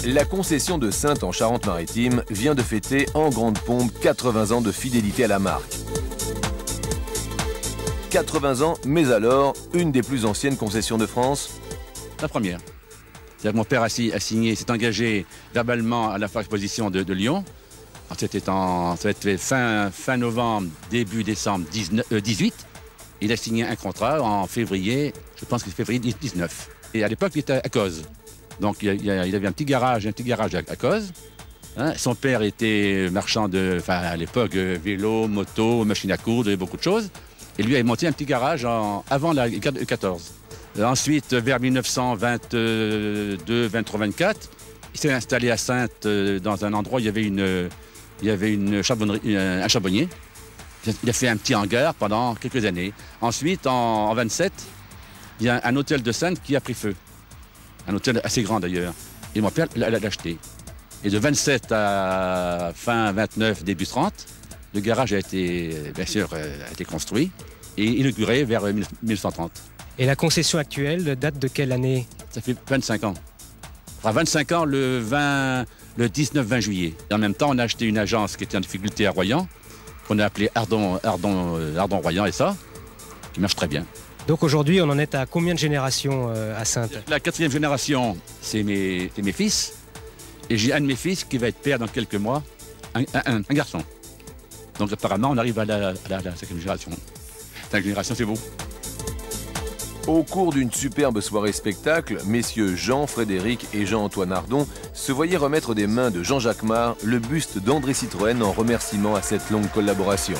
La concession de Saintes en Charente-Maritime vient de fêter en grande pompe 80 ans de fidélité à la marque. 80 ans, mais alors, une des plus anciennes concessions de France? La première. C'est-à-dire que mon père a signé, s'est engagé verbalement à la foire exposition de Lyon. C'était fin novembre, début décembre 18. Il a signé un contrat en février, je pense que c'est février 19. Et à l'époque, il était à Cozes. Donc il avait un petit garage à Cozes. Hein. Son père était marchand à l'époque, vélo, moto, machine à coudre et beaucoup de choses. Et lui avait monté un petit garage avant la guerre de 14. Ensuite, vers 1922, 23, 24, il s'est installé à Saintes dans un endroit où il y avait un charbonnier. Il a fait un petit hangar pendant quelques années. Ensuite, en 27, il y a un hôtel de Saintes qui a pris feu. Un hôtel assez grand d'ailleurs. Et mon père l'a acheté. Et de 27 à fin 29, début 30, le garage a été construit et inauguré vers 1930. Et la concession actuelle date de quelle année? Ça fait 25 ans. Enfin, 25 ans le 19-20 juillet. Et en même temps, on a acheté une agence qui était en difficulté à Royan, qu'on a appelée Ardon-Royan et ça, qui marche très bien. Donc aujourd'hui, on en est à combien de générations à Saintes? La 4e génération, c'est mes fils. Et j'ai un de mes fils qui va être père dans quelques mois, un garçon. Donc apparemment, on arrive à la 5e génération. 5e génération, c'est beau. Au cours d'une superbe soirée spectacle, messieurs Jean, Frédéric et Jean-Antoine Ardon se voyaient remettre des mains de Jean-Jacques Marc le buste d'André Citroën en remerciement à cette longue collaboration.